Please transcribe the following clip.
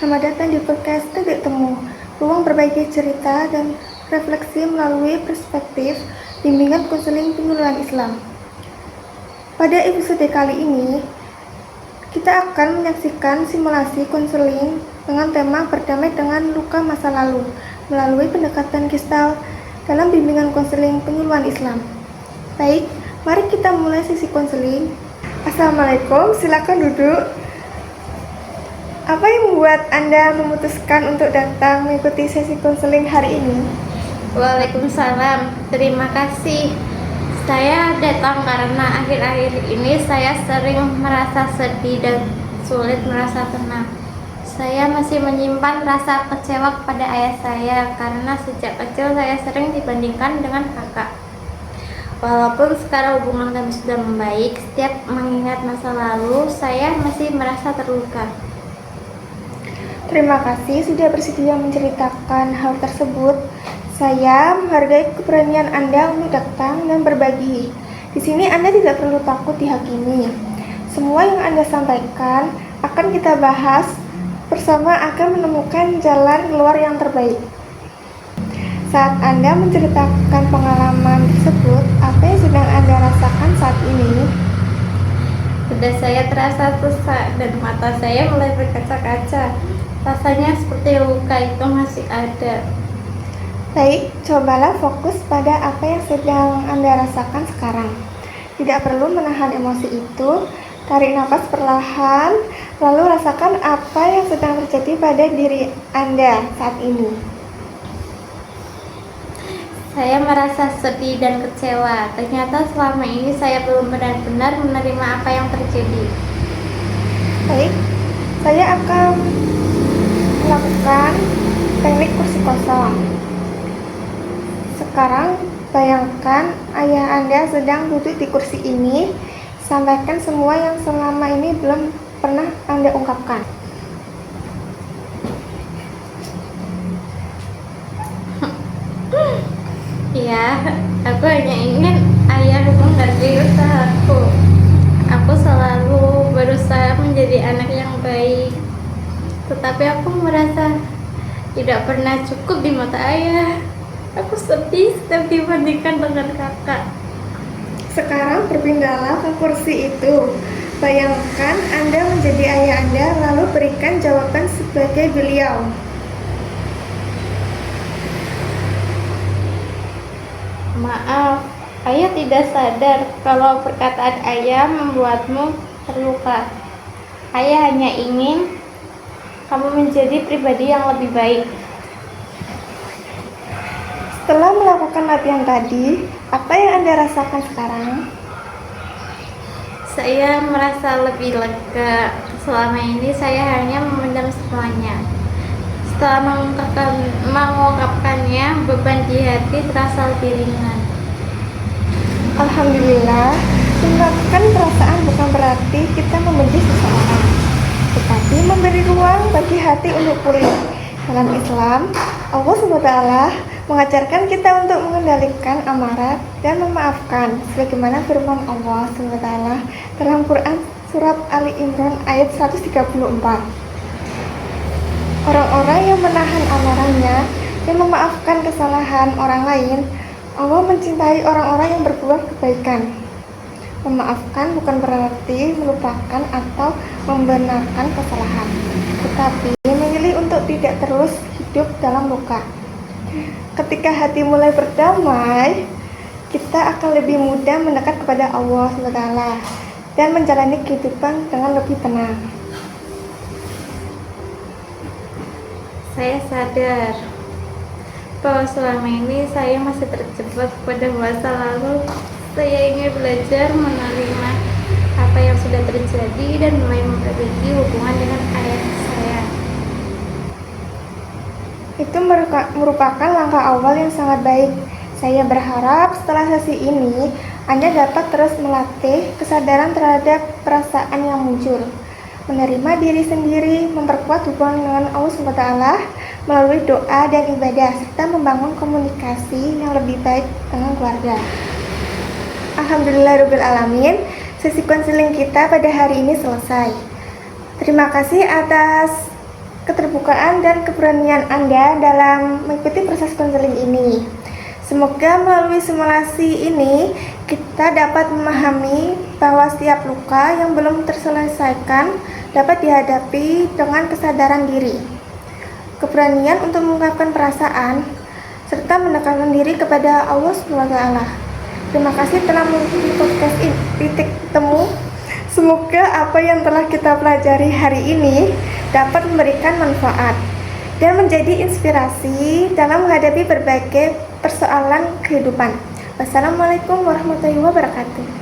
Selamat datang di podcast Titik Temu, ruang berbagi cerita dan refleksi melalui perspektif bimbingan konseling penyuluhan Islam. Pada episode kali ini, kita akan menyaksikan simulasi konseling dengan tema berdamai dengan luka masa lalu melalui pendekatan Gestalt dalam bimbingan konseling penyuluhan Islam. Baik, mari kita mulai sesi konseling. Assalamualaikum, silakan duduk. Apa yang membuat Anda memutuskan untuk datang mengikuti sesi konseling hari ini? Waalaikumsalam, terima kasih. Saya datang karena akhir-akhir ini saya sering merasa sedih dan sulit merasa tenang. Saya masih menyimpan rasa kecewa kepada ayah saya karena sejak kecil saya sering dibandingkan dengan kakak. Walaupun sekarang hubungan kami sudah membaik, setiap mengingat masa lalu saya masih merasa terluka. Terima kasih sudah bersedia menceritakan hal tersebut. Saya menghargai keberanian Anda untuk datang dan berbagi. Di sini Anda tidak perlu takut dihakimi. Semua yang Anda sampaikan akan kita bahas bersama agar menemukan jalan keluar yang terbaik. Saat Anda menceritakan pengalaman tersebut, apa yang sedang Anda rasakan saat ini? Dada saya terasa sesak dan mata saya mulai berkaca-kaca. Rasanya seperti luka itu masih ada. Baik, cobalah fokus pada apa yang sedang Anda rasakan sekarang. Tidak perlu menahan emosi itu. Tarik nafas perlahan, lalu rasakan apa yang sedang terjadi pada diri Anda saat ini. Saya merasa sedih dan kecewa. Ternyata selama ini saya belum benar-benar menerima apa yang terjadi. Baik, saya akan melakukan teknik kursi kosong. Sekarang bayangkan ayah Anda sedang duduk di kursi ini. Sampaikan semua yang selama ini belum pernah Anda ungkapkan. Ya, aku hanya ingin ayah menghargai usahaku. Aku selalu berusaha menjadi anak yang baik, tetapi aku merasa tidak pernah cukup di mata ayah. Aku sedih setiap dibandingkan dengan kakak. Sekarang berpindahlah ke kursi itu. Bayangkan Anda menjadi ayah Anda, lalu berikan jawaban sebagai beliau. Maaf, ayah tidak sadar kalau perkataan ayah membuatmu terluka. Ayah hanya ingin kamu menjadi pribadi yang lebih baik. Setelah melakukan latihan tadi, apa yang Anda rasakan sekarang? Saya merasa lebih lega. Selama ini saya hanya memendam semuanya. Setelah mengungkapkannya, beban di hati terasa lebih ringan. Alhamdulillah, mengungkapkan perasaan bukan berarti kita membenci seseorang, tetapi memberi ruang bagi hati untuk pulih. Dalam Islam, Allah SWT mengajarkan kita untuk mengendalikan amarah dan memaafkan, sebagaimana firman Allah SWT dalam Quran Surat Ali Imran ayat 134. Orang-orang yang menahan amarahnya dan memaafkan kesalahan orang lain, Allah mencintai orang-orang yang berbuat kebaikan. Memaafkan bukan berarti melupakan atau membenarkan kesalahan, tetapi memilih untuk tidak terus hidup dalam luka. Ketika hati mulai berdamai, kita akan lebih mudah mendekat kepada Allah SWT dan menjalani kehidupan dengan lebih tenang. Saya sadar bahwa selama ini saya masih terjebak pada masa lalu. Saya ingin belajar menerima apa yang sudah terjadi dan mulai memperbaiki hubungan dengan ayah saya. Itu merupakan langkah awal yang sangat baik. Saya berharap setelah sesi ini, Anda dapat terus melatih kesadaran terhadap perasaan yang muncul, menerima diri sendiri, memperkuat hubungan dengan Allah SWT melalui doa dan ibadah, serta membangun komunikasi yang lebih baik dengan keluarga. Alhamdulillahirrahmanirrahim, sesi konseling kita pada hari ini selesai. Terima kasih atas keterbukaan dan keberanian Anda dalam mengikuti proses konseling ini. Semoga melalui simulasi ini kita dapat memahami bahwa setiap luka yang belum terselesaikan dapat dihadapi dengan kesadaran diri, keberanian untuk mengungkapkan perasaan, serta mendekatkan diri kepada Allah SWT. Terima kasih telah mengikuti podcast ini, Titik Temu. Semoga apa yang telah kita pelajari hari ini dapat memberikan manfaat dan menjadi inspirasi dalam menghadapi berbagai persoalan kehidupan. Wassalamualaikum warahmatullahi wabarakatuh.